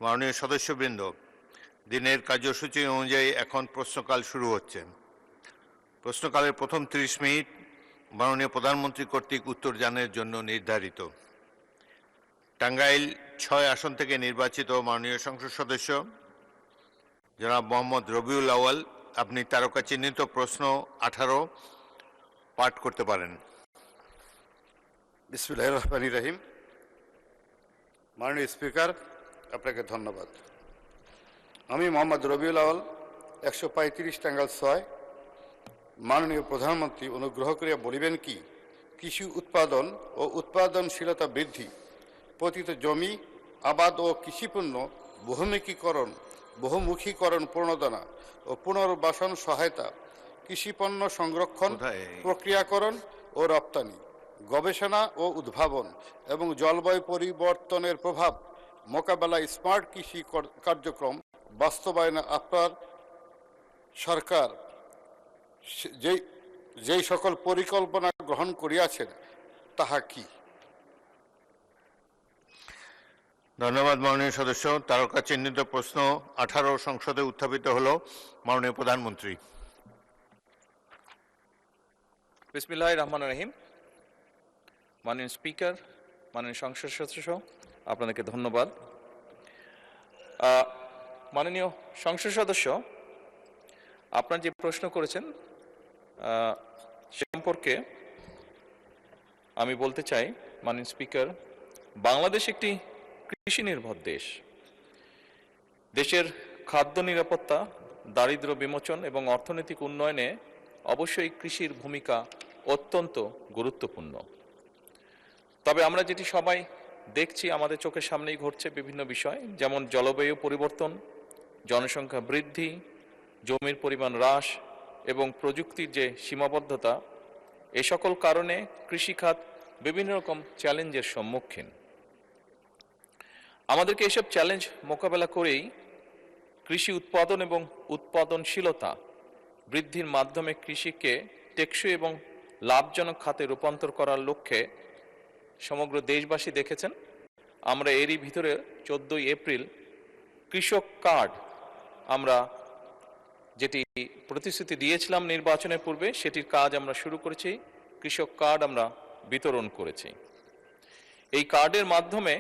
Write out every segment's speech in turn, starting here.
মাননীয় সদস্যবৃন্দ, দিনের কার্যসূচি অনুযায়ী এখন প্রশ্নকাল শুরু হচ্ছে। প্রশ্নকালের প্রথম 30 মিনিট মাননীয় প্রধানমন্ত্রী কর্তৃক উত্তরদানের জন্য নির্ধারিত। টাঙ্গাইল 6 আসন থেকে নির্বাচিত মাননীয় সংসদ সদস্য জনাব মোহাম্মদ রবিউল আউয়াল, আপনি তারকা চিহ্নিত প্রশ্ন 18 পাঠ করতে পারেন। বিসমিল্লাহির রহমানির রহিম। মাননীয় স্পিকার, আপনাকে ধন্যবাদ। আমি মোহাম্মদ রবিউল আউয়াল, 135 টাঙ্গাইল 6। মাননীয় প্রধানমন্ত্রী অনুগ্রহ করিয়া বলিবেন কি, কৃষি উৎপাদন ও উৎপাদনশীলতা বৃদ্ধি, পতিত জমি, আবাদ ও কৃষিপণ্য বহুমুখীকরণ প্রণোদনা ও পুনর্বাসন সহায়তা, কৃষিপণ্য সংরক্ষণ, প্রক্রিয়াকরণ ও রপ্তানি, গবেষণা ও উদ্ভাবন এবং জলবায়ু পরিবর্তনের প্রভাব মোকাবেলায় স্মার্ট কৃষি কার্যক্রম বাস্তবায়নে আপনার সরকার যেই সকল পরিকল্পনা গ্রহণ করিয়াছেন তাহা কি? ধন্যবাদ মাননীয় সদস্য। তারকা চিহ্নিত প্রশ্ন 18 সংসদে উত্থাপিত হলো। মাননীয় প্রধানমন্ত্রী। বিসমিল্লাহির রহমানির রহিম। মাননীয় স্পিকার, মাননীয় সংসদ সদস্য, আপনাদেরকে ধন্যবাদ। মাননীয় সংসদ সদস্য, আপনার যে প্রশ্ন করেছেন সে সম্পর্কে আমি বলতে চাই, মাননীয় স্পিকার, বাংলাদেশ একটি কৃষি নির্ভর দেশ। দেশের খাদ্য নিরাপত্তা, দারিদ্র্য বিমোচন এবং অর্থনৈতিক উন্নয়নে অবশ্যই কৃষির ভূমিকা অত্যন্ত গুরুত্বপূর্ণ। তবে আমরা যেটি সবাই দেখছি, আমাদের চোখের সামনেই ঘটছে বিভিন্ন বিষয়, যেমন জলবায়ু পরিবর্তন, জনসংখ্যা বৃদ্ধি, জমির পরিমাণ হ্রাস এবং প্রযুক্তির যে সীমাবদ্ধতা, এই সকল কারণে কৃষিখাত বিভিন্ন রকম চ্যালেঞ্জের সম্মুখীন। আমাদেরকে এসব চ্যালেঞ্জ মোকাবেলা করেই কৃষি উৎপাদন এবং উৎপাদনশীলতা বৃদ্ধির মাধ্যমে কৃষিকে টেকসই এবং লাভজনক খাতে রূপান্তর করার লক্ষ্যে সমগ্র দেশবাসী দেখেছেন আমরা এরই ভিতরে 14 এপ্রিল কৃষক কার্ড, আমরা যেটি প্রতিশ্রুতি দিয়েছিলাম নির্বাচনের পূর্বে, সেটির কাজ আমরা শুরু করেছি। কৃষক কার্ড আমরা বিতরণ করেছি। এই কার্ডের মাধ্যমে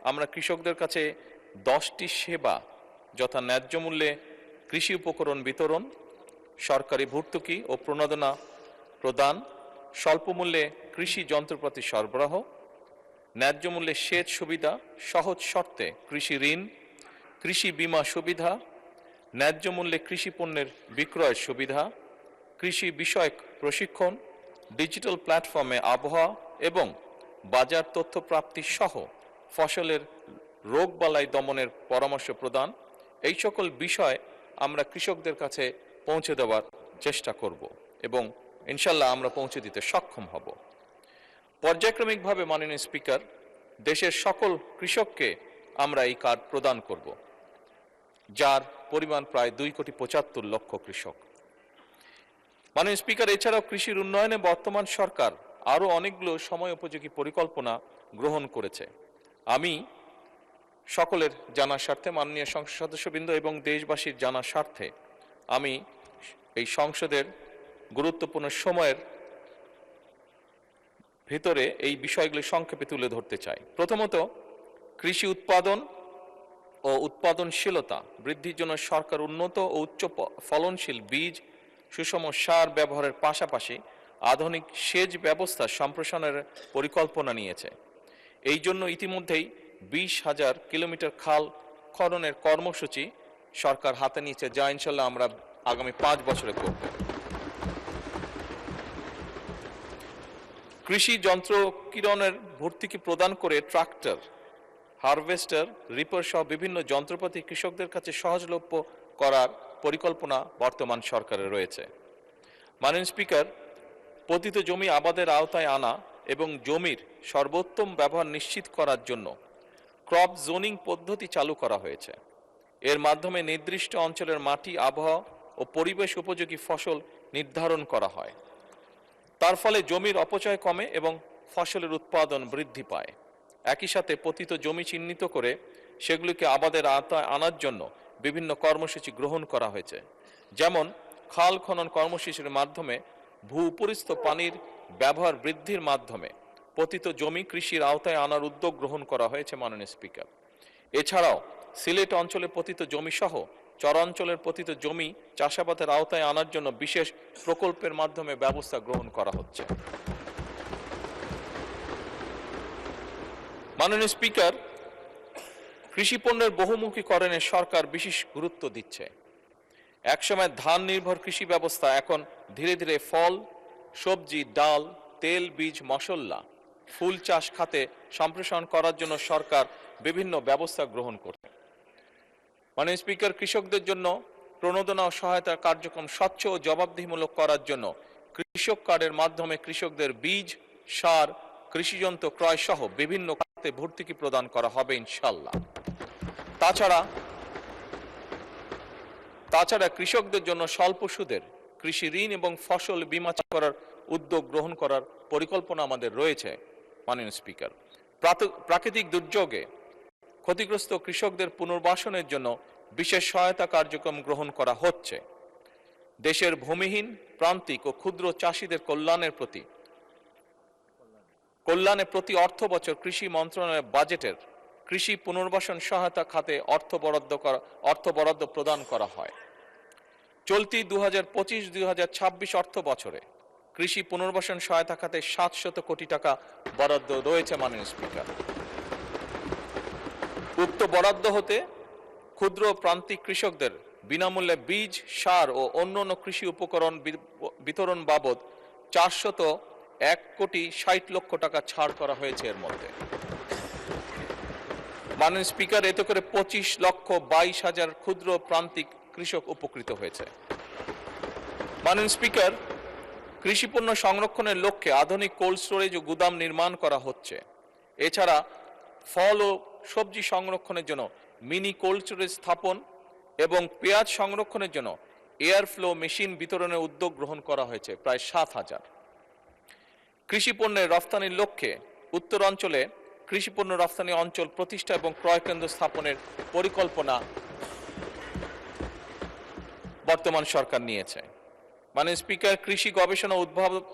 আমরা কৃষকদের কাছে 10টি সেবা, যথা ন্যায্য মূল্যে কৃষি উপকরণ বিতরণ, সরকারি ভর্তুকি ও প্রণোদনা প্রদান, স্বল্প মূল্যে কৃষি যন্ত্রপাতি সরবরাহ, ন্যায্য মূল্যে সেচ সুবিধা, সহজ শর্তে কৃষি ঋণ, কৃষি বীমা সুবিধা, ন্যায্য মূল্যে কৃষি পণ্যের বিক্রয়ের সুবিধা, কৃষি বিষয়ক প্রশিক্ষণ, ডিজিটাল প্ল্যাটফর্মে আবহাওয়া এবং বাজার তথ্য প্রাপ্তি সহ ফসলের রোগবালাই দমনের পরামর্শ প্রদান, এই সকল বিষয় আমরা কৃষকদের কাছে পৌঁছে দেওয়ার চেষ্টা করব এবং ইনশাল্লাহ আমরা পৌঁছে দিতে সক্ষম হব। পর্যায়ক্রমিকভাবে মাননীয় স্পিকার, দেশের সকল কৃষককে আমরা এই কার্ড প্রদান করব, যার পরিমাণ প্রায় 2,75,00,000 কৃষক। মাননীয় স্পিকার, এছাড়াও কৃষির উন্নয়নে বর্তমান সরকার আরও অনেকগুলো সময় উপযোগী পরিকল্পনা গ্রহণ করেছে। আমি সকলের জানার স্বার্থে, মাননীয় সংসদ সদস্যবৃন্দ এবং দেশবাসীর জানার স্বার্থে আমি এই সংসদের গুরুত্বপূর্ণ সময়ের ভিতরে এই বিষয়গুলি সংক্ষেপে তুলে ধরতে চাই। প্রথমত, কৃষি উৎপাদন ও উৎপাদনশীলতা বৃদ্ধির জন্য সরকার উন্নত ও উচ্চ ফলনশীল বীজ, সুষম সার ব্যবহারের পাশাপাশি আধুনিক সেচ ব্যবস্থা সম্প্রসারণের পরিকল্পনা নিয়েছে। এই জন্য ইতিমধ্যেই 20,000 কিলোমিটার খাল খননের কর্মসূচি সরকার হাতে নিয়েছে, যা ইনশাল্লাহ আমরা আগামী 5 বছরে করব। কৃষি যন্ত্র কিরণের ভর্তুকি প্রদান করে ট্রাক্টর, হারভেস্টার, রিপার সহ বিভিন্ন যন্ত্রপাতি কৃষকদের কাছে সহজলভ্য করার পরিকল্পনা বর্তমান সরকারের রয়েছে। মাননীয় স্পিকার, পতিত জমি আবাদের আওতায় আনা এবং জমির সর্বোত্তম ব্যবহার নিশ্চিত করার জন্য ক্রপ জোনিং পদ্ধতি চালু করা হয়েছে। এর মাধ্যমে নির্দিষ্ট অঞ্চলের মাটি, আবহাওয়া ও পরিবেশ উপযোগী ফসল নির্ধারণ করা হয়। তার ফলে জমির অপচয় কমে এবং ফসলের উৎপাদন বৃদ্ধি পায়। একই সাথে পতিত জমি চিহ্নিত করে সেগুলিকে আবাদের আওতায় আনার জন্য বিভিন্ন কর্মসূচি গ্রহণ করা হয়েছে। যেমন খাল খনন কর্মসূচির মাধ্যমে ভূ-উপরিস্থ পানির ব্যবহার বৃদ্ধির মাধ্যমে পতিত জমি কৃষির আওতায় আনার উদ্যোগ গ্রহণ করা হয়েছে মাননীয় স্পিকার। এছাড়াও সিলেট অঞ্চলে পতিত জমি সহ চরাঞ্চলের পতিত জমি চাষাবাদের আওতায় আনার জন্য বিশেষ প্রকল্পের মাধ্যমে ব্যবস্থা গ্রহণ করা হচ্ছে। মাননীয় স্পিকার, কৃষি পণ্যের বহুমুখীকরণে সরকার বিশেষ গুরুত্ব দিচ্ছে। একসময় ধান নির্ভর কৃষি ব্যবস্থা এখন ধীরে ধীরে ফল, সবজি, ডাল, তেল, বীজ, মশলা, ফুল চাষ খাতে সম্প্রসারণ করার জন্য সরকার বিভিন্ন ব্যবস্থা গ্রহণ করছে। মাননীয় স্পিকার, কৃষকদের জন্য প্রণোদনা ও সহায়তা কার্যক্রম স্বচ্ছ ও জবাবদিহিমূলক করার জন্য কৃষক কার্ডের মাধ্যমে কৃষকদের বীজ, সার, কৃষিযন্ত্র ক্রয় সহ বিভিন্ন খাতে ভর্তুকি প্রদান করা হবে ইনশাল্লাহ। তাছাড়া কৃষকদের জন্য স্বল্প সুদের কৃষি ঋণ এবং ফসল বীমা করার উদ্যোগ গ্রহণ করার পরিকল্পনা আমাদের রয়েছে। মাননীয় স্পিকার, প্রাকৃতিক দুর্যোগে ক্ষতিগ্রস্ত কৃষকদের পুনর্বাসনের জন্য বিশেষ সহায়তা কার্যক্রম গ্রহণ করা হচ্ছে। দেশের ভূমিহীন, প্রান্তিক ও ক্ষুদ্র চাষীদের কল্যাণে প্রতি অর্থ বছর কৃষি মন্ত্রণালয়ের বাজেটের কৃষি পুনর্বাসন সহায়তা খাতে অর্থ বরাদ্দ প্রদান করা হয়। চলতি 2025-2026 অর্থ বছরে কৃষি পুনর্বাসন সহায়তা খাতে 700 কোটি টাকা বরাদ্দ রয়েছে। মাননীয় স্পিকার, উক্ত বরাদ্দ হতে ক্ষুদ্র প্রান্তিক কৃষকদের বিনামূল্যে বীজ, সার ও অন্যান্য কৃষি উপকরণ বিতরণ বাবদ 401 কোটি 60 লক্ষ টাকা ছাড় করা হয়েছে। এর মধ্যে মাননীয় স্পিকার, এতে করে 25,22,000 ক্ষুদ্র প্রান্তিক কৃষক উপকৃত হয়েছে। মাননীয় স্পিকার, কৃষি পণ্য সংরক্ষণের লক্ষ্যে আধুনিক কোল্ড স্টোরেজ ও গুদাম নির্মাণ করা হচ্ছে। এছাড়া ফল ও সবজি সংরক্ষণের জন্য মিনি কোল্ড স্টোরেজ স্থাপন এবং পেঁয়াজ সংরক্ষণের জন্য এয়ার ফ্লো মেশিন বিতরণের উদ্যোগ গ্রহণ করা হয়েছে প্রায় 7,000। কৃষি পণ্যের রফতানির লক্ষ্যে উত্তরাঞ্চলে কৃষি পণ্য রফতানি অঞ্চল প্রতিষ্ঠা এবং ক্রয় কেন্দ্র স্থাপনের পরিকল্পনা বর্তমান সরকার নিয়েছে। মাননীয় স্পিকার, কৃষি গবেষণা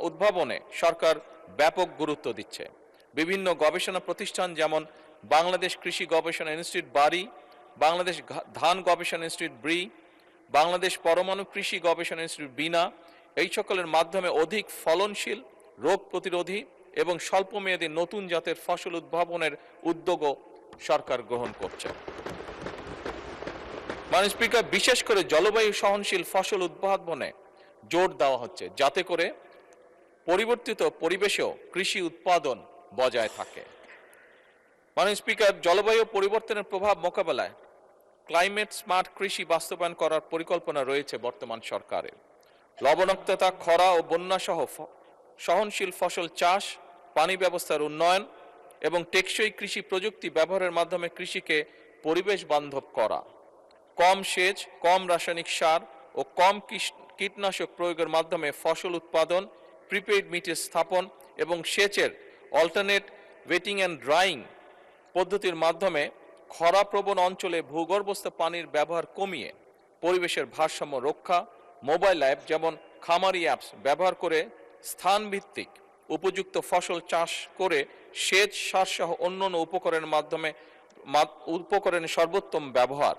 উদ্ভাবনে সরকার ব্যাপক গুরুত্ব দিচ্ছে। বিভিন্ন গবেষণা প্রতিষ্ঠান যেমন বাংলাদেশ কৃষি গবেষণা ইনস্টিটিউট বারি, বাংলাদেশ ধান গবেষণা ইনস্টিটিউট ব্রি, বাংলাদেশ পরমাণু কৃষি গবেষণা ইনস্টিটিউট বিনা, এই সকলের মাধ্যমে অধিক ফলনশীল, রোগ প্রতিরোধী এবং স্বল্পমেয়াদী নতুন জাতের ফসল উদ্ভাবনের উদ্যোগও সরকার গ্রহণ করছে। মাননীয় স্পিকার, বিশেষ করে জলবায়ু সহনশীল ফসল উদ্ভাবনে জোর দেওয়া হচ্ছে, যাতে করে পরিবর্তিত পরিবেশেও কৃষি উৎপাদন বজায় থাকে। মাননীয় স্পিকার, জলবায়ু পরিবর্তনের প্রভাব মোকাবেলায় ক্লাইমেট স্মার্ট কৃষি বাস্তবায়ন করার পরিকল্পনা রয়েছে বর্তমান সরকারের। লবণাক্ততা, খরা ও বন্যা সহ সহনশীল ফসল চাষ, পানি ব্যবস্থার উন্নয়ন এবং টেকসই কৃষি প্রযুক্তি ব্যবহারের মাধ্যমে কৃষিকে পরিবেশ বান্ধব করা, কম সেচ, কম রাসায়নিক সার ও কম কীটনাশক প্রয়োগের মাধ্যমে ফসল উৎপাদন, প্রিপেইড মিটার স্থাপন এবং সেচের অল্টারনেট ওয়েটিং অ্যান্ড ড্রাইং পদ্ধতির মাধ্যমে খরাপ্রবণ অঞ্চলে ভূগর্ভস্থ পানির ব্যবহার কমিয়ে পরিবেশের ভারসাম্য রক্ষা, মোবাইল অ্যাপ যেমন খামারি অ্যাপস ব্যবহার করে স্থানভিত্তিক উপযুক্ত ফসল চাষ করে সেচ, সার-সহ অন্যান্য উপকরণের সর্বোত্তম ব্যবহার,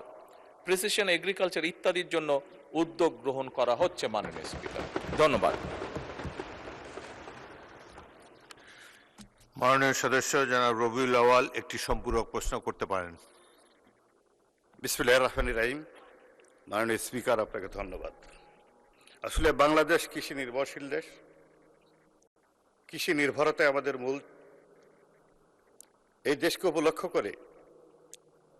প্রিসিশন এগ্রিকালচার ইত্যাদির জন্য উদ্যোগ গ্রহণ করা হচ্ছে। মাননীয় স্পিকার, ধন্যবাদ। মাননীয় সদস্য জনাব রবিউল আউয়াল একটি সম্পূরক প্রশ্ন করতে পারেন। বিসমিল্লাহির রহমানির রহিম। মাননীয় স্পিকার, আপনাকে ধন্যবাদ। আসলে বাংলাদেশ কৃষি নির্ভরশীল দেশ, কৃষি নির্ভরতাই আমাদের মূল। এই দেশকে উপলক্ষ করে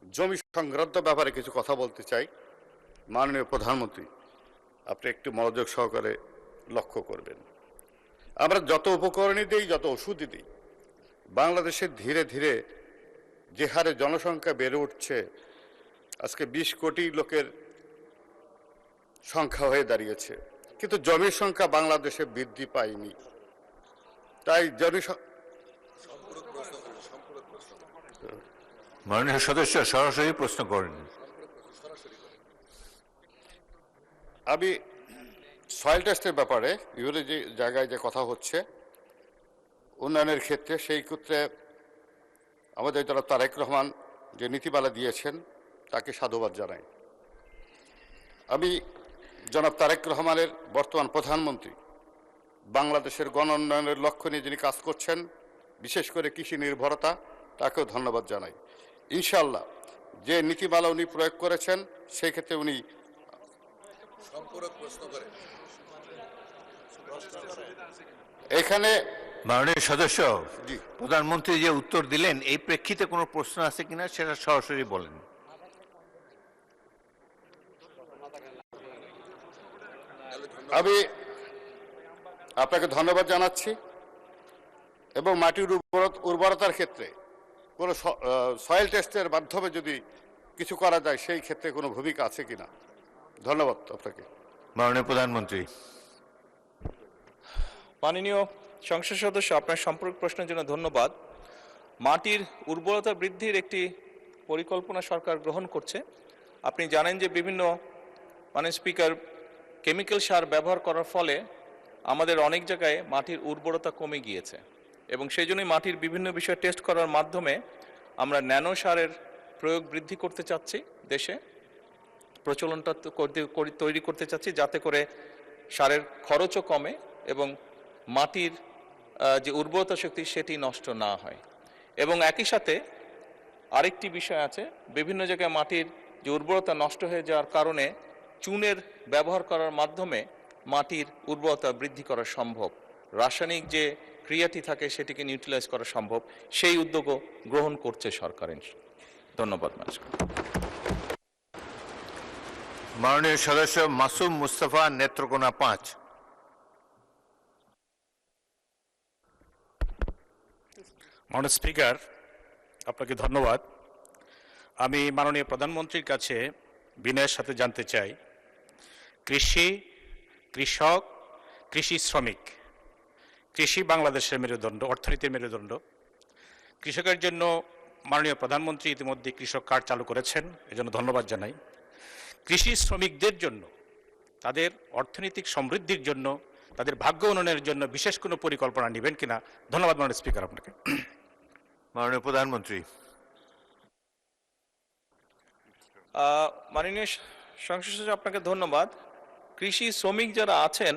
জমি সংক্রান্ত ব্যাপারে কিছু কথা বলতে চাই। মাননীয় প্রধানমন্ত্রী, আপনি একটু মনোযোগ সহকারে লক্ষ্য করবেন। আমরা যত উপকরণই দিই, যত ওষুধই দিই, বাংলাদেশে ধীরে ধীরে যে হারে জনসংখ্যা বেড়ে উঠছে, আজকে 20 কোটি লোকের সংখ্যা হয়ে দাঁড়িয়েছে, কিন্তু জমির সংখ্যা বাংলাদেশে বৃদ্ধি পায়নি। তাই মাননীয় সদস্য সরাসরি প্রশ্ন করেন। আমি সয়েল টেস্টের ব্যাপারে বিভিন্ন যে জায়গায় যে কথা হচ্ছে উন্নয়নের ক্ষেত্রে, সেই ক্ষেত্রে আমাদের জনাব তারেক রহমান যে নীতিমালা দিয়েছেন তাকে সাধুবাদ জানাই। আমি জনাব তারেক রহমানের বর্তমান প্রধানমন্ত্রী বাংলাদেশের গণ উন্নয়নের লক্ষ্য নিয়ে যিনি কাজ করছেন, বিশেষ করে কৃষি নির্ভরতা, তাকেও ধন্যবাদ জানাই। ইনশাআল্লাহ যে নীতিমালা উনি প্রয়োগ করেছেন সেই ক্ষেত্রে উনি এখানে মাননীয় সদস্য, জি প্রধানমন্ত্রী যে উত্তর দিলেন এই প্রেক্ষিতে কোনো প্রশ্ন আছে কিনা সেটা সরাসরি বলেন। আমি আপনাকে ধন্যবাদ জানাচ্ছি এবং মাটির উর্বরতার ক্ষেত্রে কোনো সয়েল টেস্টের মাধ্যমে যদি কিছু করা যায় সেই ক্ষেত্রে কোনো ভূমিকা আছে কিনা। ধন্যবাদ আপনাকে। মাননীয় প্রধানমন্ত্রী। মাননীয় সংসদ সদস্য, আপনার সম্পর্ক প্রশ্নের জন্য ধন্যবাদ। মাটির উর্বরতা বৃদ্ধির একটি পরিকল্পনা সরকার গ্রহণ করছে। আপনি জানেন যে বিভিন্ন স্পিকার, কেমিক্যাল সার ব্যবহার করার ফলে আমাদের অনেক জায়গায় মাটির উর্বরতা কমে গিয়েছে এবং সেই জন্যই মাটির বিভিন্ন বিষয় টেস্ট করার মাধ্যমে আমরা ন্যানো সারের প্রয়োগ বৃদ্ধি করতে চাচ্ছি, দেশে প্রচলনটা তৈরি করতে চাচ্ছি, যাতে করে সারের খরচও কমে এবং মাটির যে উর্বরতা শক্তি সেটি নষ্ট না হয়। এবং একই সাথে আরেকটি বিষয় আছে, বিভিন্ন জায়গায় মাটির যে উর্বরতা নষ্ট হয়ে যাওয়ার কারণে চুনের ব্যবহার করার মাধ্যমে মাটির উর্বরতা বৃদ্ধি করা সম্ভব, রাসায়নিক যে ক্রিয়াটি থাকে সেটিকে নিউট্রালাইজ করা সম্ভব, সেই উদ্যোগও গ্রহণ করছে সরকার। ধন্যবাদ। মাননীয় সদস্য মাসুম মুস্তফা, নেত্রকোনা 5। মাননীয় স্পিকার, আপনাকে ধন্যবাদ। আমি মাননীয় প্রধানমন্ত্রীর কাছে বিনয়ের সাথে জানতে চাই, কৃষি, কৃষক, কৃষি শ্রমিক, কৃষি বাংলাদেশের মেরুদণ্ড, অর্থনীতির মেরুদণ্ড। কৃষকের জন্য মাননীয় প্রধানমন্ত্রী ইতিমধ্যে কৃষক কার্ড চালু করেছেন, এজন্য ধন্যবাদ জানাই। কৃষি শ্রমিকদের জন্য, তাদের অর্থনৈতিক সমৃদ্ধির জন্য, তাদের ভাগ্য উন্নয়নের জন্য বিশেষ কোনো পরিকল্পনা নেবেন কিনা। ধন্যবাদ মাননীয় স্পিকার আপনাকে। মাননীয় প্রধানমন্ত্রী। মাননীয় সংসদ সদস্য, আপনাকে ধন্যবাদ। কৃষি শ্রমিক যারা আছেন,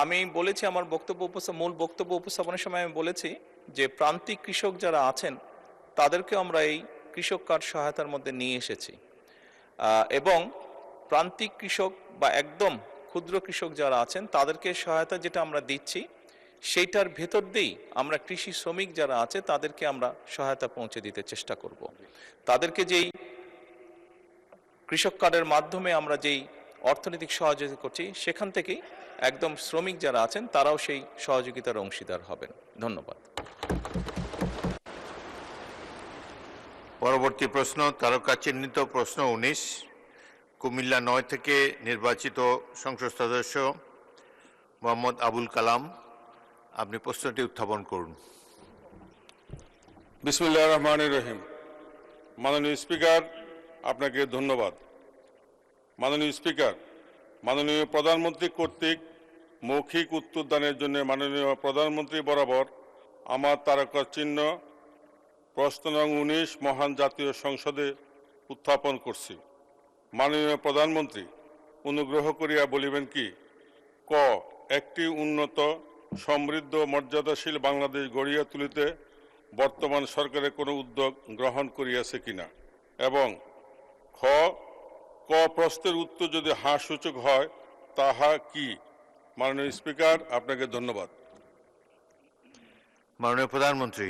আমি বলেছি আমার মূল বক্তব্য উপস্থাপনের সময় আমি বলেছি যে প্রান্তিক কৃষক যারা আছেন তাদেরকে আমরা এই কৃষক কার্ড সহায়তার মধ্যে নিয়ে এসেছি এবং প্রান্তিক কৃষক বা একদম ক্ষুদ্র কৃষক যারা আছেন তাদেরকে সহায়তা যেটা আমরা দিচ্ছি সেইটার ভেতর দিয়েই আমরা কৃষি শ্রমিক যারা আছে তাদেরকে আমরা সহায়তা পৌঁছে দিতে চেষ্টা করব। তাদেরকে যেই কৃষক কার্ডের মাধ্যমে আমরা যেই অর্থনৈতিক সহযোগিতা করছি সেখান থেকেই একদম শ্রমিক যারা আছেন তারাও সেই সহযোগিতার অংশীদার হবেন। ধন্যবাদ। পরবর্তী প্রশ্ন, তারকা চিহ্নিত প্রশ্ন 19, কুমিল্লা 9 থেকে নির্বাচিত সংসদ সদস্য মোহাম্মদ আবুল কালাম। আপনি প্রশ্নটি উত্থাপন করুন। বিসমিল্লাহির রহমানির রহিম। মাননীয় স্পিকার, আপনাকে ধন্যবাদ। মাননীয় স্পিকার, মাননীয় প্রধানমন্ত্রী কর্তৃক মৌখিক উত্তরদানের জন্য মাননীয় প্রধানমন্ত্রী বরাবর আমার তারকা চিহ্ন প্রশ্ন নং 19 মহান জাতীয় সংসদে উত্থাপন করছি। মাননীয় প্রধানমন্ত্রী অনুগ্রহ করিয়া বলিবেন কি, ক, একটি উন্নত, সমৃদ্ধ, মর্যাদাশীল বাংলাদেশ গড়িয়া তুলিতে বর্তমান সরকারের কোনো উদ্যোগ গ্রহণ করিয়াছে কিনা, এবং খ, ক প্রশ্নের উত্তর যদি হ্যাঁ সূচক হয় তাহা কি। মাননীয় স্পিকার, আপনাকে ধন্যবাদ। মাননীয় প্রধানমন্ত্রী।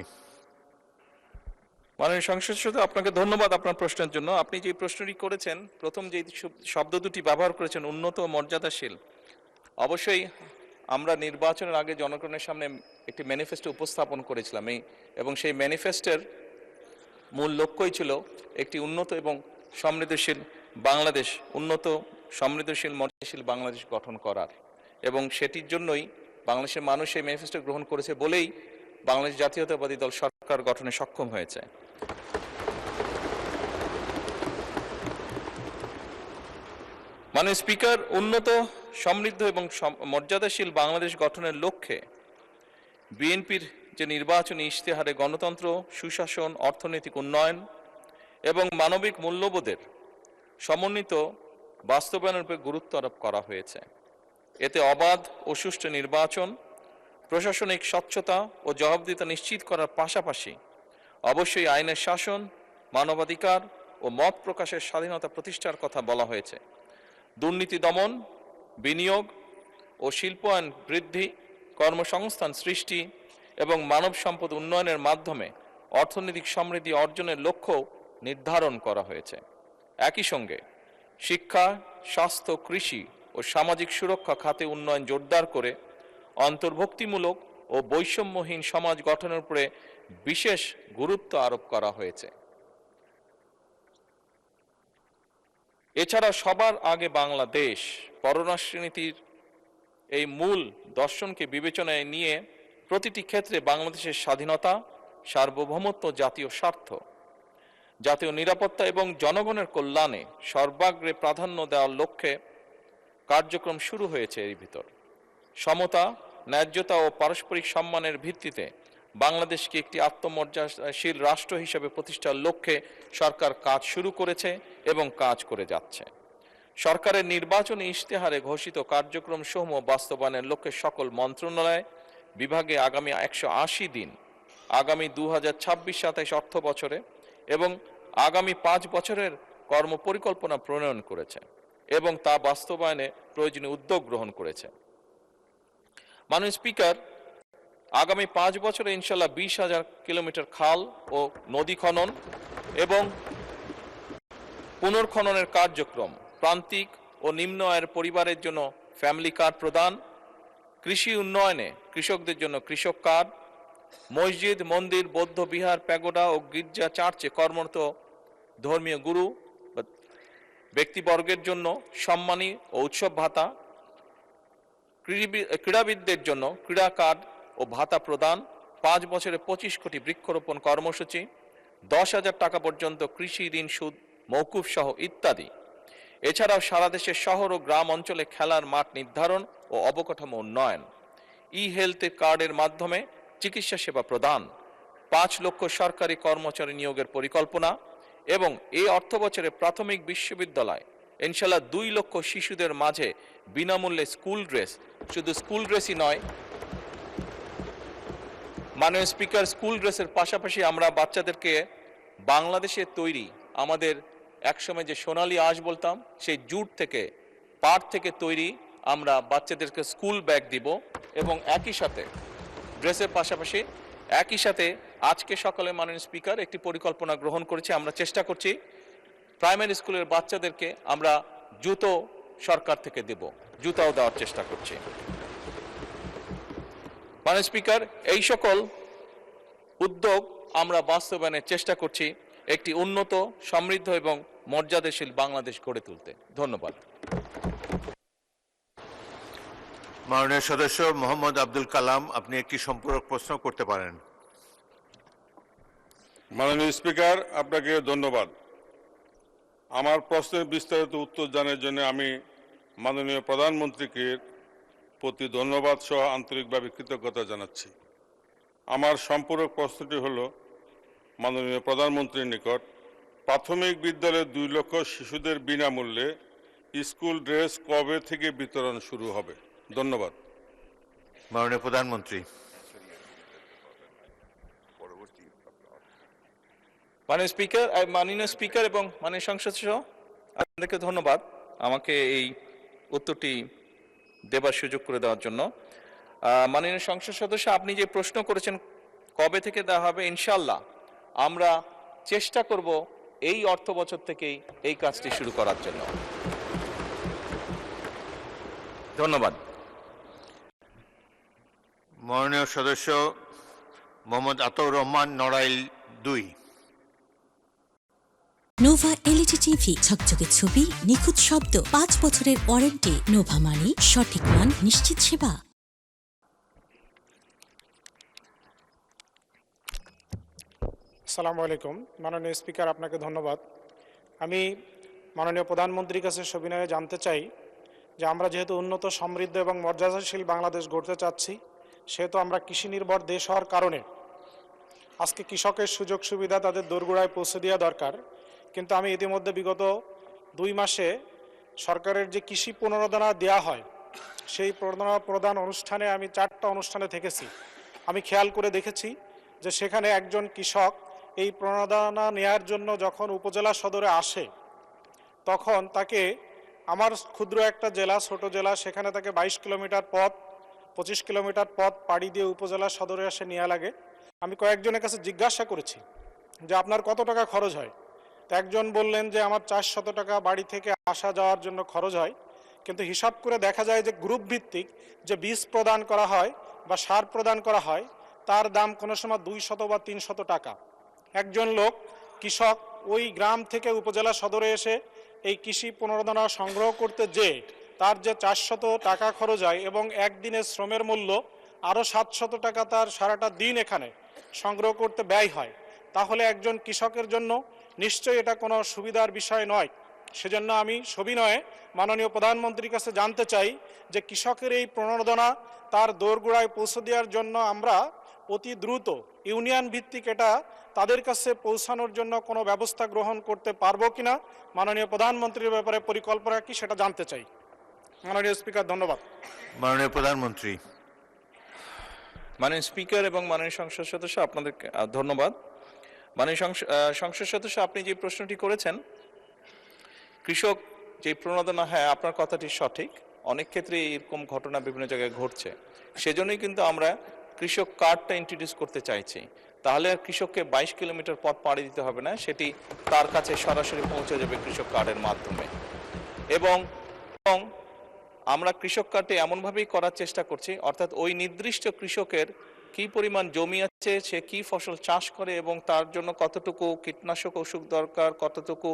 মাননীয় সংসদ সদস্য, আপনাকে ধন্যবাদ আপনার প্রশ্নের জন্য। আপনি যে প্রশ্নটি করেছেন, প্রথম যে শব্দ দুটি ব্যবহার করেছেন, উন্নত ও মর্যাদাশীল, অবশ্যই আমরা নির্বাচনের আগে জনগণের সামনে একটি ম্যানিফেস্টো উপস্থাপন করেছিলাম এবং সেই ম্যানিফেস্টোর মূল লক্ষ্যই ছিল একটি উন্নত এবং সমৃদ্ধশীল বাংলাদেশ, উন্নত, সমৃদ্ধশীল, মর্যাদাশীল বাংলাদেশ গঠন করার, এবং সেটির জন্যই বাংলাদেশের মানুষ এই ম্যানিফেস্টো গ্রহণ করেছে বলেই বাংলাদেশ জাতীয়তাবাদী দল সরকার গঠনে সক্ষম হয়েছে। মাননীয় স্পিকার, উন্নত, সমৃদ্ধ এবং মর্যাদাশীল বাংলাদেশ গঠনের লক্ষ্যে বিএনপির যে নির্বাচনী ইশতেহারে গণতন্ত্র, সুশাসন, অর্থনৈতিক উন্নয়ন এবং মানবিক মূল্যবোধের সমন্বিত বাস্তবায়নের উপর গুরুত্ব আরোপ করা হয়েছে। এতে অবাধ ও সুষ্ঠু নির্বাচন, প্রশাসনিক স্বচ্ছতা ও জবাবদিহিতা নিশ্চিত করার পাশাপাশি অবশ্যই আইনের শাসন, মানবাধিকার ও মত প্রকাশের স্বাধীনতা প্রতিষ্ঠার কথা বলা হয়েছে। দুর্নীতি দমন, বিনিয়োগ ও শিল্পায়ন বৃদ্ধি, কর্মসংস্থান সৃষ্টি এবং মানব সম্পদ উন্নয়নের মাধ্যমে অর্থনৈতিক সমৃদ্ধি অর্জনের লক্ষ্য নির্ধারণ করা হয়েছে। একই সঙ্গে শিক্ষা, স্বাস্থ্য, কৃষি ও সামাজিক সুরক্ষা খাতে উন্নয়ন জোরদার করে অন্তর্ভুক্তিমূলক ও বৈষম্যহীন সমাজ গঠনের উপরে বিশেষ গুরুত্ব আরোপ করা হয়েছে। এছাড়া সবার আগে বাংলাদেশ পররাষ্ট্রনীতির এই মূল দর্শনকে বিবেচনায় নিয়ে প্রতিটি ক্ষেত্রে বাংলাদেশের স্বাধীনতা, সার্বভৌমত্ব, জাতীয় স্বার্থ, জাতীয় নিরাপত্তা এবং জনগণের কল্যাণে সর্বাগ্রে প্রাধান্য দেওয়ার লক্ষ্যে কার্যক্রম শুরু হয়েছে। এর ভিতর সমতা, ন্যায্যতা ও পারস্পরিক সম্মানের ভিত্তিতে বাংলাদেশকে একটি আত্মমর্যাদাশীল রাষ্ট্র হিসেবে প্রতিষ্ঠার লক্ষ্যে সরকার কাজ শুরু করেছে এবং কাজ করে যাচ্ছে। সরকারের নির্বাচনী ইশতেহারে ঘোষিত কার্যক্রম সমূহ বাস্তবায়নের লক্ষ্যে সকল মন্ত্রণালয় বিভাগে আগামী 180 দিন, আগামী 2026-27 অর্থ বছরে এবং আগামী 5 বছরের কর্মপরিকল্পনা প্রণয়ন করেছে এবং তা বাস্তবায়নে প্রয়োজনীয় উদ্যোগ গ্রহণ করেছে। মাননীয় স্পিকার, আগামী 5 বছরে ইনশাল্লাহ 20,000 কিলোমিটার খাল ও নদী খনন এবং পুনর্খননের কার্যক্রম, প্রান্তিক ও নিম্ন আয়ের পরিবারের জন্য ফ্যামিলি কার্ড প্রদান, কৃষি উন্নয়নে কৃষকদের জন্য কৃষক কার্ড, মসজিদ, মন্দির, বৌদ্ধ বিহার, প্যাগোডা ও গির্জা চার্চে কর্মরত ধর্মীয় গুরু ব্যক্তিবর্গের জন্য সম্মানী ও উৎসব ভাতা, ক্রীড়াবিদদের জন্য ক্রীড়া কার্ড ও ভাতা প্রদান, 5 বছরে 25 কোটি বৃক্ষরোপণ কর্মসূচি, 10,000 টাকা পর্যন্ত কৃষি ঋণ সুদ মওকুফ সহ ইত্যাদি। এছাড়াও সারা দেশের শহর ও গ্রাম অঞ্চলে খেলার মাঠ নির্ধারণ ও অবকাঠামো উন্নয়ন, হেলথ কার্ডের মাধ্যমে চিকিৎসা সেবা প্রদান, 5 লক্ষ সরকারি কর্মচারী নিয়োগের পরিকল্পনা এবং এই অর্থ বছরে প্রাথমিক বিশ্ববিদ্যালয় ইনশাল্লাহ 2 লক্ষ শিশুদের মাঝে বিনামূল্যে স্কুল ড্রেস, শুধু স্কুল ড্রেসই নয় মাননীয় স্পিকার, স্কুল ড্রেসের পাশাপাশি আমরা বাচ্চাদেরকে বাংলাদেশের তৈরি আমাদের একসময় যে সোনালী আঁশ বলতাম সেই জুট থেকে, পাট থেকে তৈরি আমরা বাচ্চাদেরকে স্কুল ব্যাগ দিব এবং একই সাথে ড্রেসের পাশাপাশি একই সাথে আজকে সকালে মাননীয় স্পিকার একটি পরিকল্পনা গ্রহণ করেছি। আমরা চেষ্টা করছি প্রাইমারি স্কুলের বাচ্চাদেরকে আমরা জুতো সরকার থেকে দেব, জুতাও দেওয়ার চেষ্টা করছি। মাননীয় স্পিকার, এই সকল উদ্যোগ আমরা বাস্তবায়নের চেষ্টা করছি একটি উন্নত, সমৃদ্ধ এবং মর্যাদাশীল বাংলাদেশ গড়ে তুলতে। ধন্যবাদ। মাননীয় সদস্য মোহাম্মদ আব্দুল কালাম, আপনি একটি সম্পূরক প্রশ্ন করতে পারেন। মাননীয় স্পিকার, আপনাকে ধন্যবাদ। আমার প্রশ্নের বিস্তারিত উত্তর জানার জন্য আমি মাননীয় প্রধানমন্ত্রীকে প্রতি ধন্যবাদ সহ আন্তরিকভাবে কৃতজ্ঞতা জানাচ্ছি। আমার সম্পূরক প্রশ্নটি হল, মাননীয় প্রধানমন্ত্রীর নিকট, প্রাথমিক বিদ্যালয়ের 2 লক্ষ শিশুদের বিনামূল্যে স্কুল ড্রেস কবে থেকে বিতরণ শুরু হবে? ধন্যবাদ। মাননীয় প্রধানমন্ত্রী। মাননীয় স্পিকার এবং মাননীয় সংসদ সহ আপনাদেরকে ধন্যবাদ আমাকে এই উত্তরটি দেবার সুযোগ করে দেওয়ার জন্য। মাননীয় সংসদ সদস্য, আপনি যে প্রশ্ন করেছেন কবে থেকে দেওয়া হবে, ইনশাল্লাহ আমরা চেষ্টা করব এই অর্থ বছর থেকেই এই কাজটি শুরু করার জন্য। ধন্যবাদ। মাননীয় সদস্য Mohammad Ataur Rahman, Narail 2। Nova LED TV, ঝকঝকে ছবি, নিখুঁত শব্দ, 5 বছরের ওয়ারেন্টি। নোভা মানি সঠিক মান, নিশ্চিত সেবা। আসসালামু আলাইকুম। মাননীয় স্পিকার, আপনাকে ধন্যবাদ। আমি মাননীয় প্রধানমন্ত্রীর কাছে সবিনয়ে জানতে চাই যে আমরা যেহেতু উন্নত সমৃদ্ধ এবং মর্যাদাশীল বাংলাদেশ গড়তে চাচ্ছি, সেহেতু আমরা কৃষি নির্ভর দেশ হওয়ার কারণে আজকে কৃষকের সুযোগ সুবিধা তাদের দোরগোড়ায় পৌঁছে দেওয়া দরকার। কিন্তু আমি ইতিমধ্যে বিগত 2 মাসে সরকারের যে কৃষি প্রণোদনা দেওয়া হয়, সেই প্রদান অনুষ্ঠানে আমি 4টা অনুষ্ঠানে থেকেছি। আমি খেয়াল করে দেখেছি যে সেখানে একজন কৃষক এই প্রণোদনা নেয়ার জন্য যখন উপজেলা সদরে আসে, তখন তাকে আমার ক্ষুদ্র একটা জেলা, ছোট জেলা, সেখানে তাকে 22 কিলোমিটার পথ, 25 কিলোমিটার পথ পাড়ি দিয়ে উপজেলা সদরে আসে নেওয়া লাগে। আমি কয়েকজনের কাছে জিজ্ঞাসা করেছি যে আপনার কত টাকা খরচ হয়। তো একজন বললেন যে আমার 400 টাকা বাড়ি থেকে আসা যাওয়ার জন্য খরচ হয়। কিন্তু হিসাব করে দেখা যায় যে গ্রুপ ভিত্তিক যে বীজ প্রদান করা হয় বা সার প্রদান করা হয়, তার দাম কোনো সময় 200 বা 300 টাকা। একজন লোক কৃষক ওই গ্রাম থেকে উপজেলা সদরে এসে এই কৃষি প্রণোদনা সংগ্রহ করতে যে তার যে 400 টাকা খরচ হয় এবং একদিনের শ্রমের মূল্য আরও 700 টাকা তার সারাটা দিন এখানে সংগ্রহ করতে ব্যয় হয়, তাহলে একজন কৃষকের জন্য নিশ্চয়ই এটা কোনো সুবিধার বিষয় নয়। সেজন্য আমি সবিনয়ে মাননীয় প্রধানমন্ত্রীর কাছে জানতে চাই যে কৃষকের এই প্রণোদনা তার দোরগোড়ায় পৌঁছে দেওয়ার জন্য আমরা অতি দ্রুত ইউনিয়ন ভিত্তিক এটা তাদের কাছে পৌঁছানোর জন্য কোনো ব্যবস্থা গ্রহণ করতে পারবো কিনা, মাননীয় প্রধানমন্ত্রীর ব্যাপারে পরিকল্পনা কি সেটা জানতে চাই। মাননীয় স্পিকার, ধন্যবাদ। মাননীয় প্রধানমন্ত্রী। মাননীয় স্পিকার এবং মাননীয় সংসদ সদস্য, আপনাদের ধন্যবাদ। মাননীয় সংসদ সদস্য, আপনি যে প্রশ্নটি করেছেন, কৃষক যে প্রণোদনা, হ্যাঁ আপনার কথাটি সঠিক। অনেক ক্ষেত্রে এরকম ঘটনা বিভিন্ন জায়গায় ঘটছে। সেজন্যই কিন্তু আমরা কৃষক কার্ডটা ইন্ট্রোডিউস করতে চাইছি। তাহলে আর কৃষককে 22 কিলোমিটার পথ পাড়ি দিতে হবে না, সেটি তার কাছে সরাসরি পৌঁছে যাবে কৃষক কার্ডের মাধ্যমে। এবং আমরা কৃষক কার্ডটি এমনভাবেই করার চেষ্টা করছি, অর্থাৎ ওই নির্দিষ্ট কৃষকের কি পরিমাণ জমি আছে, সে কি ফসল চাষ করে এবং তার জন্য কতটুকু কীটনাশক ওষুধ দরকার, কতটুকু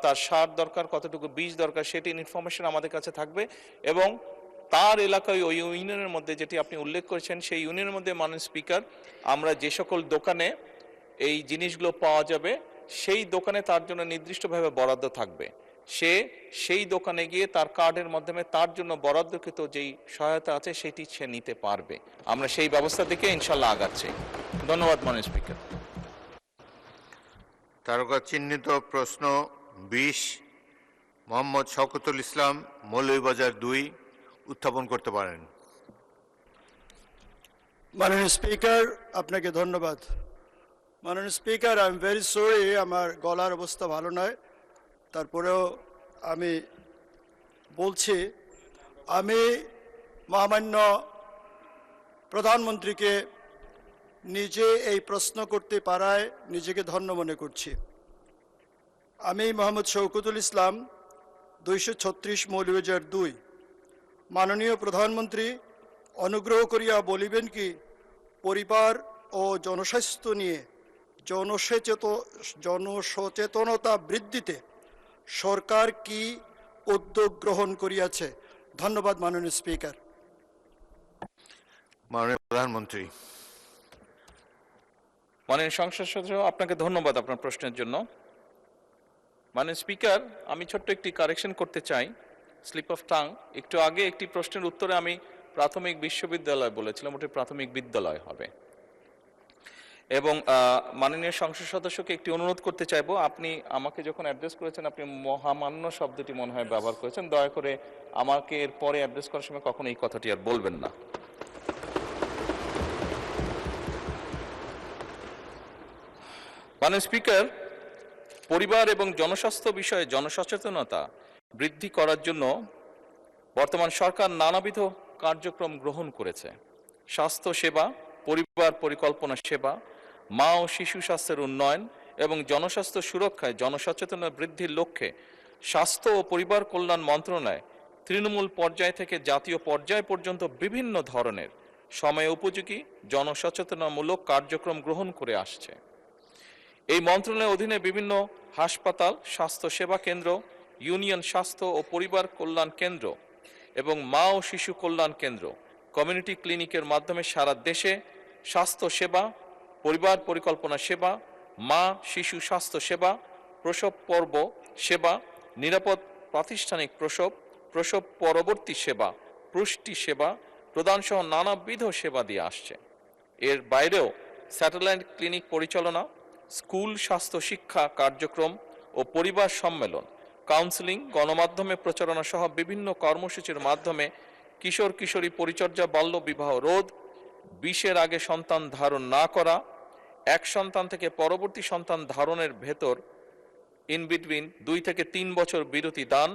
তার সার দরকার, কতটুকু বীজ দরকার, সেটি ইনফরমেশন আমাদের কাছে থাকবে। এবং তার এলাকায় ওই ইউনিয়নের মধ্যে যেটি আপনি উল্লেখ করেছেন, সেই ইউনিয়নের মধ্যে মাননীয় স্পিকার, আমরা যে সকল দোকানে এই জিনিসগুলো পাওয়া যাবে, সেই দোকানে তার জন্য নির্দিষ্টভাবে বরাদ্দ থাকবে। সে সেই দোকানে গিয়ে তার কার্ডের মাধ্যমে তার জন্য বরাদ্দকৃত যেই সহায়তা আছে সেটি সে নিতে পারবে। আমরা সেই ব্যবস্থা থেকে ইনশাল্লাহ আগাচ্ছি। ধন্যবাদ মাননীয় স্পিকার। তারকা চিহ্নিত প্রশ্ন 20 মোহাম্মদ শওকতুল ইসলাম, মৌলভীবাজার 2, উত্থাপন করতে পারেন। মাননীয় স্পিকার, আপনাকে ধন্যবাদ। মাননীয় speaker, I am very sorry, আমার গলার অবস্থা ভালো নয়, তারপরেও আমি বলছি, আমি মহামান্য প্রধানমন্ত্রীকে নিজে এই প্রশ্ন করতে পারায় নিজেকে ধন্য মনে করছি। আমি মোহাম্মদ শওকতুল ইসলাম, 236 মৌলভীবাজার 2। মাননীয় প্রধানমন্ত্রী, অনুগ্রহ করিয়া বলিবেন কি পরিবার ও জনস্বাস্থ্য নিয়ে জনসচেতনতা বৃদ্ধিতে সরকার কি উদ্যোগ গ্রহণ করিয়াছে? ধন্যবাদ মাননীয় স্পিকার। মাননীয় প্রধানমন্ত্রী। মাননীয় সংসদ সদস্য, আপনাকে ধন্যবাদ আপনার প্রশ্নের জন্য। মাননীয় স্পিকার, আমি ছোট্ট একটি কারেকশন করতে চাই, স্লিপ অফ টাং। একটু আগে একটি প্রশ্নের উত্তরে আমি প্রাথমিক বিশ্ববিদ্যালয় বলেছিলাম, ওটি প্রাথমিক বিদ্যালয় হবে। এবং মাননীয় সংসদ সদস্যকে একটি অনুরোধ করতে চাইবো, আপনি আমাকে যখন অ্যাড্রেস করেছেন আপনি মহামান্য শব্দটি মনে হয় ব্যবহার করেছেন, দয়া করে আমাকে এর পরে অ্যাড্রেস করার সময় কখনো এই কথাটি আর বলবেন না। মাননীয় স্পিকার, পরিবার এবং জনস্বাস্থ্য বিষয়ে জনসচেতনতা বৃদ্ধি করার জন্য বর্তমান সরকার নানাবিধ কার্যক্রম গ্রহণ করেছে। স্বাস্থ্য সেবা, পরিবার পরিকল্পনা সেবা, মা ও শিশু স্বাস্থ্যের উন্নয়ন এবং জনস্বাস্থ্য সুরক্ষায় জনসচেতনতা বৃদ্ধির লক্ষ্যে স্বাস্থ্য ও পরিবার কল্যাণ মন্ত্রণালয় তৃণমূল পর্যায় থেকে জাতীয় পর্যায় পর্যন্ত বিভিন্ন ধরনের সময় উপযোগী জনসচেতনামূলক কার্যক্রম গ্রহণ করে আসছে। এই মন্ত্রণালয়ের অধীনে বিভিন্ন হাসপাতাল, স্বাস্থ্য সেবা কেন্দ্র, ইউনিয়ন স্বাস্থ্য ও পরিবার কল্যাণ কেন্দ্র এবং মা ও শিশু কল্যাণ কেন্দ্র, কমিউনিটি ক্লিনিকের মাধ্যমে সারা দেশে স্বাস্থ্য সেবা, পরিবার পরিকল্পনা সেবা, মা শিশু স্বাস্থ্য সেবা, প্রসব পর্ব সেবা, নিরাপদ প্রাতিষ্ঠানিক প্রসব, প্রসব পরবর্তী সেবা, পুষ্টি সেবা প্রদান সহ নানাবিধ সেবা দিয়ে আসছে। এর বাইরেও স্যাটেলাইট ক্লিনিক পরিচালনা, স্কুল স্বাস্থ্য শিক্ষা কার্যক্রম ও পরিবার সম্মেলন, কাউন্সেলিং, গণমাধ্যমে প্রচারণা সহ বিভিন্ন কর্মসূচির মাধ্যমে কিশোর কিশোরী পরিচর্যা, বাল্য বিবাহ রোধ, 20-এর আগে সন্তান ধারণ না করা, এক সন্তান থেকে পরবর্তী সন্তান ধারণের ভেতর ইন বিটুইন 2 থেকে 3 বছর বিরতি দান,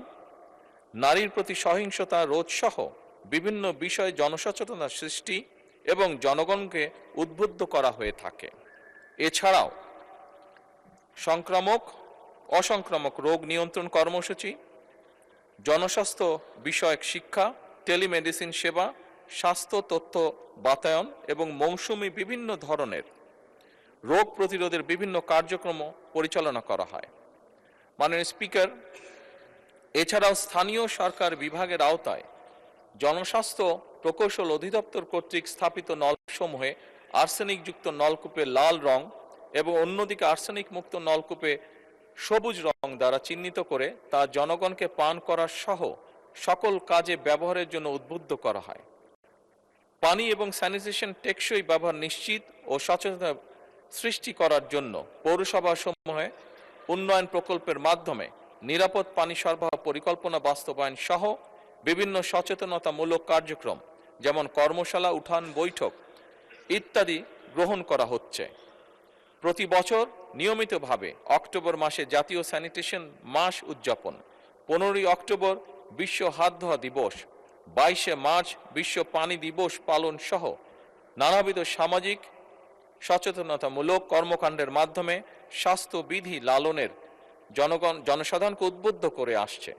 নারীর প্রতি সহিংসতা রোধ সহ বিভিন্ন বিষয়ে জনসচেতনতা সৃষ্টি এবং জনগণকে উদ্বুদ্ধ করা হয়ে থাকে। এছাড়াও সংক্রামক অসংক্রামক রোগ নিয়ন্ত্রণ কর্মসূচি, জনস্বাস্থ্য বিষয়ক শিক্ষা, টেলিমেডিসিন সেবা, স্বাস্থ্য তথ্য বাতায়ন এবং মৌসুমি বিভিন্ন ধরনের রোগ প্রতিরোধের বিভিন্ন কার্যক্রম পরিচালনা করা হয়। মাননীয় স্পিকার, এছাড়াও স্থানীয় সরকার বিভাগের আওতায় জনস্বাস্থ্য প্রকৌশল অধিদপ্তর কর্তৃক স্থাপিত নলসমূহে আর্সেনিকযুক্ত নলকূপে লাল রং এবং অন্যদিকে আর্সেনিক মুক্ত নলকূপে সবুজ রং দ্বারা চিহ্নিত করে তা জনগণকে পান করার সহ সকল কাজে ব্যবহারের জন্য উদ্বুদ্ধ করা হয়। পানি এবং স্যানিটেশন টেকসই ব্যবহার নিশ্চিত ও সচেতনতা সৃষ্টি করার জন্য পৌরসভাসমূহে উন্নয়ন প্রকল্পের মাধ্যমে নিরাপদ পানি সরবরাহ পরিকল্পনা বাস্তবায়ন সহ বিভিন্ন সচেতনতামূলক কার্যক্রম যেমন কর্মশালা, উঠান বৈঠক ইত্যাদি গ্রহণ করা হচ্ছে। প্রতি বছর নিয়মিতভাবে অক্টোবর মাসে জাতীয় স্যানিটেশন মাস উদযাপন, 15ই অক্টোবর বিশ্ব হাত ধোয়া দিবস, 22শে মার্চ বিশ্ব পানি দিবস পালন সহ নানাবিধ সামাজিক সচেতনতামূলক কর্মকাণ্ডের মাধ্যমে স্বাস্থ্যবিধি লালনের জনসাধারণকে উদ্বুদ্ধ করে আসছে।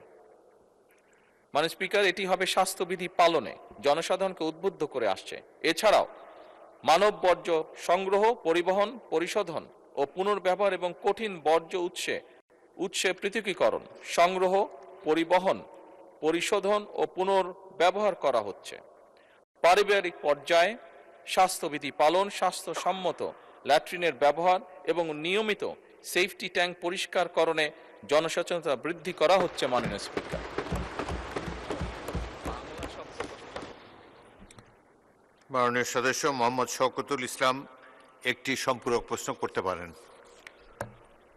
মাননীয় স্পিকার, এটি হবে স্বাস্থ্যবিধি পালনে জনসাধারণকে উদ্বুদ্ধ করে আসছে। এছাড়াও মানব বর্জ্য সংগ্রহ, পরিবহন, পরিশোধন ও পুনর্ব্যবহার এবং কঠিন বর্জ্য উৎসে পৃথকীকরণ, সংগ্রহ, পরিবহন, পরিশোধন ও পুনর্ব্যবহার করা হচ্ছে। পারিবারিক পর্যায়ে স্বাস্থ্যবিধি পালন, স্বাস্থ্যসম্মত ল্যাট্রিনের ব্যবহার এবং নিয়মিত সেফটি ট্যাঙ্ক পরিষ্কারকরণে জনসচেতনতা বৃদ্ধি করা হচ্ছে। মাননীয় স্পিকার, মাননীয় সদস্য মোহাম্মদ শওকতুল ইসলাম একটি সম্পূরক প্রশ্ন করতে পারেন।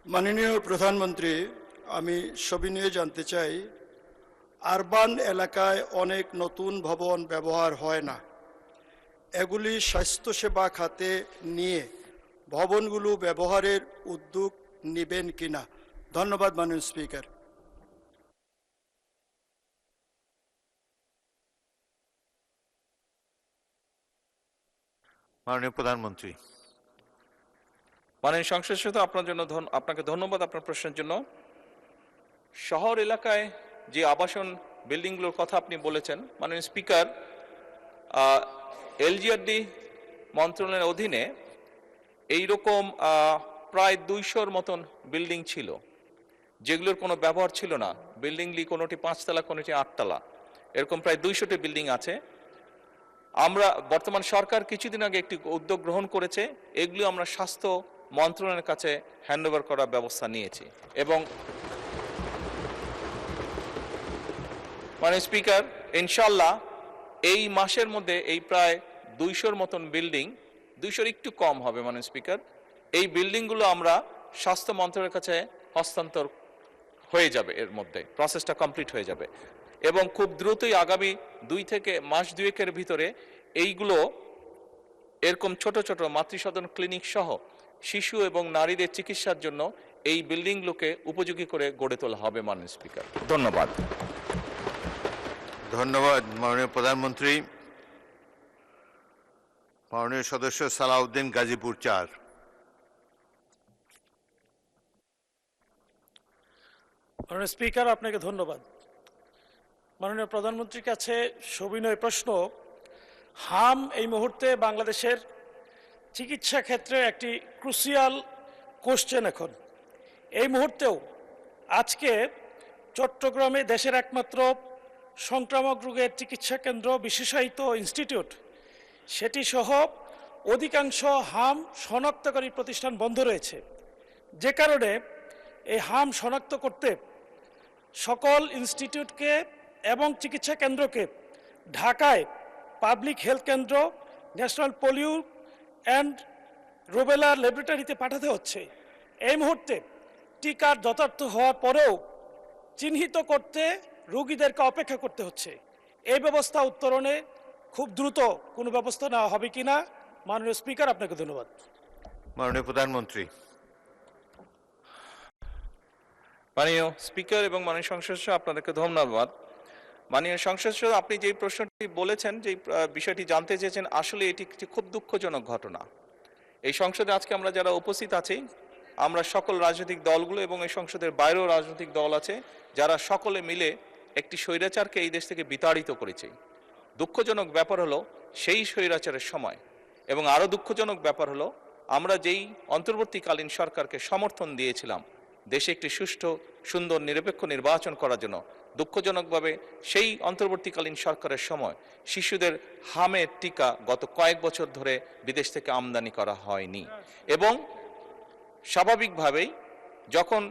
মাননীয় প্রধানমন্ত্রী, আমি সবিনয়ে জানতে চাই, আরবান এলাকায় অনেক নতুন ভবন ব্যবহার হয় না, এগুলি স্বাস্থ্যসেবা খাতে নিয়ে ভবনগুলো ব্যবহারের উদ্যোগ নেবেন কিনা? ধন্যবাদ মাননীয় স্পিকার। মাননীয় প্রধানমন্ত্রী। মাননীয় সংসদ সদস্য, আপনাকে ধন্যবাদ আপনার প্রশ্নের জন্য। শহর এলাকায় যে আবাসন বিল্ডিংগুলোর কথা আপনি বলেছেন, মাননীয় স্পিকার, এলজিআরডি মন্ত্রণালয়ের অধীনে এইরকম প্রায় 200-র মতন বিল্ডিং ছিল যেগুলোর কোনো ব্যবহার ছিল না। বিল্ডিংগুলি কোনোটি 5 তলা, কোনোটি 8 তলা, এরকম প্রায় 200টি বিল্ডিং আছে। আমরা বর্তমান সরকার কিছুদিন আগে একটি উদ্যোগ গ্রহণ করেছে, এগুলো আমরা স্বাস্থ্য মন্ত্রণালয়ের কাছে হ্যান্ডওভার করার ব্যবস্থা নিয়েছি। এবং মাননীয় স্পিকার, ইনশাল্লাহ এই মাসের মধ্যে এই প্রায় 200-র মতন বিল্ডিং, 200-র একটু কম হবে মাননীয় স্পিকার, এই বিল্ডিংগুলো আমরা স্বাস্থ্য মন্ত্রণালয়ের কাছে হস্তান্তর হয়ে যাবে, এর মধ্যে প্রসেসটা কমপ্লিট হয়ে যাবে এবং খুব দ্রুতই আগামী 2 থেকে মাস 2-এর ভিতরে এইগুলো এরকম ছোট ছোট মাতৃসদন ক্লিনিক সহ শিশু এবং নারীদের চিকিৎসার জন্য এই বিল্ডিংগুলোকে উপযোগী করে গড়ে তোলা হবে। মাননীয় স্পিকার, ধন্যবাদ। ধন্যবাদ মাননীয় প্রধানমন্ত্রী। মাননীয় সদস্য সালাউদ্দিন, গাজীপুর 4। মাননীয় স্পিকার, আপনাকে ধন্যবাদ। মাননীয় প্রধানমন্ত্রীর কাছে সবিনয় প্রশ্ন, হাম এই মুহূর্তে বাংলাদেশের চিকিৎসা ক্ষেত্রে একটি ক্রুশিয়াল কোশ্চেন। এখন এই মুহূর্তেও আজকে চট্টগ্রামে দেশের একমাত্র সংক্রামক রোগের চিকিৎসা কেন্দ্র, বিশেষায়িত ইনস্টিটিউট, সেটি সহ অধিকাংশ হাম শনাক্তকারী প্রতিষ্ঠান বন্ধ রয়েছে, যে কারণে এই হাম শনাক্ত করতে সকল ইনস্টিটিউটকে এবং চিকিৎসা কেন্দ্রকে ঢাকায় পাবলিক হেলথ কেন্দ্র, ন্যাশনাল পোলিও অ্যান্ড রুবেলা ল্যাবরেটরিতে পাঠাতে হচ্ছে। এই মুহূর্তে টিকার যথার্থ হওয়ার পরেও চিহ্নিত করতে রোগীদেরকে অপেক্ষা করতে হচ্ছে। এই ব্যবস্থা উত্তরণে খুব দ্রুত কোনো ব্যবস্থা নেওয়া হবে কিনা, মাননীয় স্পিকার, আপনাকে ধন্যবাদ। মাননীয় প্রধানমন্ত্রী। মাননীয় স্পিকার এবং মাননীয় সংসদ সদস্য, আপনাদেরকে ধন্যবাদ। মাননীয় সংসদ সদস্য, আপনি যেই প্রশ্নটি বলেছেন, যেই বিষয়টি জানতে চেয়েছেন, আসলে এটি একটি খুব দুঃখজনক ঘটনা। এই সংসদে আজকে আমরা যারা উপস্থিত আছি, আমরা সকল রাজনৈতিক দলগুলো এবং এই সংসদের বাইরেও রাজনৈতিক দল আছে, যারা সকলে মিলে একটি স্বৈরাচারকে এই দেশ থেকে বিতাড়িত করেছে। দুঃখজনক ব্যাপার হলো সেই স্বৈরাচারের সময়, এবং আরও দুঃখজনক ব্যাপার হলো আমরা যেই অন্তর্বর্তীকালীন সরকারকে সমর্থন দিয়েছিলাম দেশে একটি সুষ্ঠু, সুন্দর, নিরপেক্ষ নির্বাচন করার জন্য, দুঃখজনকভাবে সেই অন্তর্বর্তীকালীন সরকারের সময় শিশুদের হামের টিকা গত কয়েক বছর ধরে বিদেশ থেকে আমদানি করা হয়নি। এবং স্বাভাবিকভাবেই যখন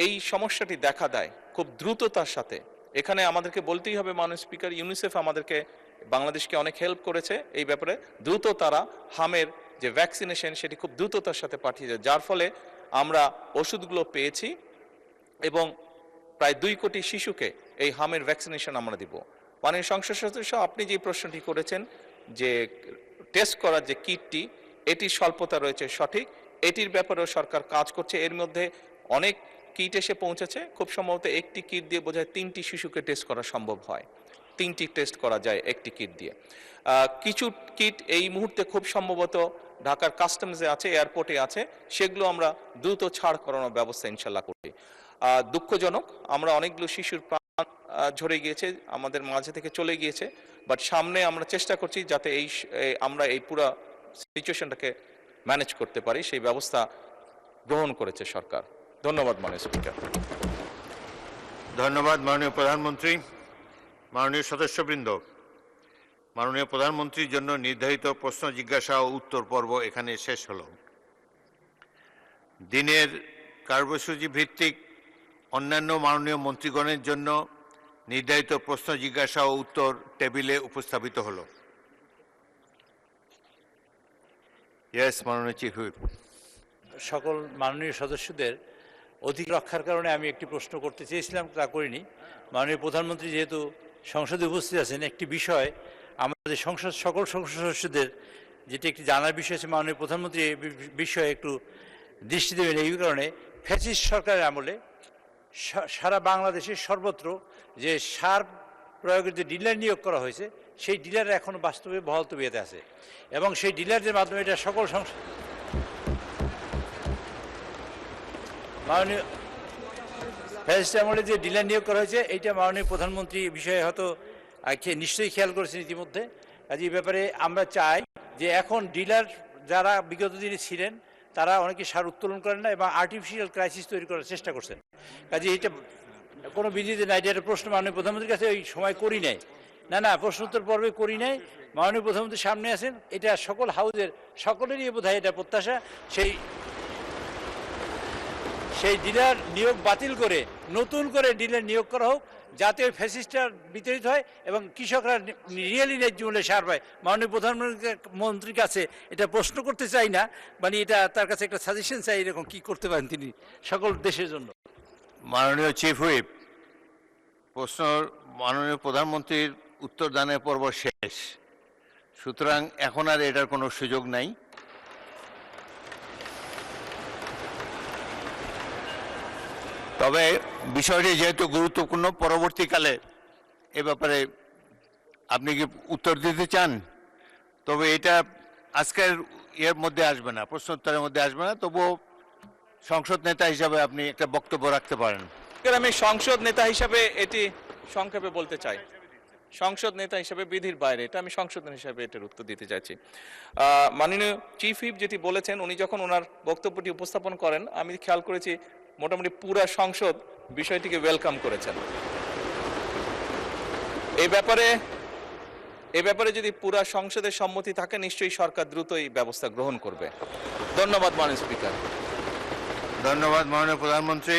এই সমস্যাটি দেখা দেয় খুব দ্রুততার সাথে, এখানে আমাদেরকে বলতেই হবে মাননীয় স্পিকার, ইউনিসেফ আমাদেরকে, বাংলাদেশকে অনেক হেল্প করেছে এই ব্যাপারে। দ্রুত তারা হামের যে ভ্যাকসিনেশন সেটি খুব দ্রুততার সাথে পাঠিয়েছে, যার ফলে আমরা ওষুধগুলো পেয়েছি এবং প্রায় 2 কোটি শিশুকে এই হামের ভ্যাকসিনেশন আমরা দিব। মাননীয় সংসদ সদস্য, আপনি যে প্রশ্নটি করেছেন যে টেস্ট করার যে কিটটি, এটির স্বল্পতা রয়েছে, সঠিক, এটির ব্যাপারেও সরকার কাজ করছে। এর মধ্যে অনেক কিট এসে পৌঁছেছে, খুব সম্ভবত একটি কিট দিয়ে বোধহয় 3টি শিশুকে টেস্ট করা সম্ভব হয়, 3টি টেস্ট করা যায় একটি কিট দিয়ে। কিছু কিট এই মুহূর্তে খুব সম্ভবত ঢাকার কাস্টমসে আছে, এয়ারপোর্টে আছে, সেগুলো আমরা দ্রুত ছাড় করানোর ব্যবস্থা ইনশাল্লাহ করছি। দুঃখজনক, আমরা অনেকগুলো শিশুর প্রাণ ঝরে গিয়েছে, আমাদের মাঝে থেকে চলে গিয়েছে, বাট সামনে আমরা চেষ্টা করছি যাতে আমরা এই পুরো সিচুয়েশনটাকে ম্যানেজ করতে পারি, সেই ব্যবস্থা গ্রহণ করেছে সরকার। ধন্যবাদ মাননীয় স্পিকার। ধন্যবাদ মাননীয় প্রধানমন্ত্রী। মাননীয় সদস্যবৃন্দ, মাননীয় প্রধানমন্ত্রীর জন্য নির্ধারিত প্রশ্ন জিজ্ঞাসা ও উত্তর পর্ব এখানে শেষ হলো। দিনের কার্যসূচি ভিত্তিক অন্যান্য মাননীয় মন্ত্রীগণের জন্য নির্ধারিত প্রশ্ন জিজ্ঞাসা ও উত্তর টেবিলে উপস্থাপিত হলো। ইয়েস, মাননীয় চিফ হুইপ। সকল মাননীয় সদস্যদের অধিকার রক্ষার কারণে আমি একটি প্রশ্ন করতে চেয়েছিলাম, তা করিনি। মাননীয় প্রধানমন্ত্রী যেহেতু সংসদে উপস্থিত আছেন, একটি বিষয় আমাদের সকল সংসদ সদস্যদের যেটি একটি জানার বিষয় আছে, মাননীয় প্রধানমন্ত্রী এই বিষয়ে একটু দৃষ্টি দেবেন। এই কারণে ফ্যাসিস্ট সরকারের আমলে সারা বাংলাদেশে সর্বত্র যে সার প্রয়োগের যে ডিলার নিয়োগ করা হয়েছে, সেই ডিলার এখনও বাস্তবে বহাল তবিয়তে আছে, এবং সেই ডিলারদের মাধ্যমে এটা সকল মাননীয় ফ্যাসিস্ট আমলে যে ডিলার নিয়োগ করা হয়েছে, এইটা মাননীয় প্রধানমন্ত্রী বিষয়ে হয়তো নিশ্চয়ই খেয়াল করেছেন ইতিমধ্যে। কাজে এই ব্যাপারে আমরা চাই যে এখন ডিলার যারা বিগত দিনে ছিলেন, তারা অনেকে সার উত্তোলন করেন না এবং আর্টিফিশিয়াল ক্রাইসিস তৈরি করার চেষ্টা করছেন। কাজে এটা কোনো বিধিতে নাই। এটা প্রশ্ন মাননীয় প্রধানমন্ত্রীর কাছে ওই সময় করি নাই, না প্রশ্নোত্তর পর্বে করি নাই। মাননীয় প্রধানমন্ত্রী সামনে আছেন, এটা সকল হাউজের সকলেরই বোধহয় এটা প্রত্যাশা, সেই ডিলার নিয়োগ বাতিল করে নতুন করে ডিলার নিয়োগ করা হোক, যাতে ওই ফ্যাসিস্টটা বিতরিত হয় এবং কৃষকরা রিয়েলি ন্যায্য মূল্যে সার পায়। মাননীয় প্রধানমন্ত্রীর কাছে এটা প্রশ্ন করতে চাই না, মানে এটা তার কাছে একটা সাজেশন চাই, এরকম কি করতে পারেন তিনি সকল দেশের জন্য। মাননীয় চিফ হুইপ, প্রশ্ন মাননীয় প্রধানমন্ত্রীর উত্তর দানের পর্ব শেষ, সুতরাং এখন আর এটার কোনো সুযোগ নাই। তবে বিষয়টি যেহেতু গুরুত্বপূর্ণ, পরবর্তীকালে এ ব্যাপারে আপনি কি উত্তর দিতে চান? তবে এটা আজকের এর মধ্যে আসবে না, প্রশ্নোত্তরের মধ্যে আসবে না, তবুও সংসদ নেতা হিসাবে আপনি একটা বক্তব্য রাখতে পারেন। আমি সংসদ নেতা হিসাবে এটি সংক্ষেপে বলতে চাই। সংসদ নেতা হিসাবে বিধির বাইরে, এটা আমি সংসদ হিসাবে এটার উত্তর দিতে চাইছি। মাননীয় চিফ হুইপ যেটি বলেছেন, উনি যখন ওনার বক্তব্যটি উপস্থাপন করেন, আমি খেয়াল করেছি মোটামুটি পুরা সংসদ বিষয়টিকে ওয়েলকাম করেছেন। এই ব্যাপারে যদি পুরা সংসদের সম্মতি থাকে, নিশ্চয়ই সরকার দ্রুত এই ব্যবস্থা গ্রহণ করবে। ধন্যবাদ মাননীয় স্পিকার। ধন্যবাদ মাননীয় প্রধানমন্ত্রী।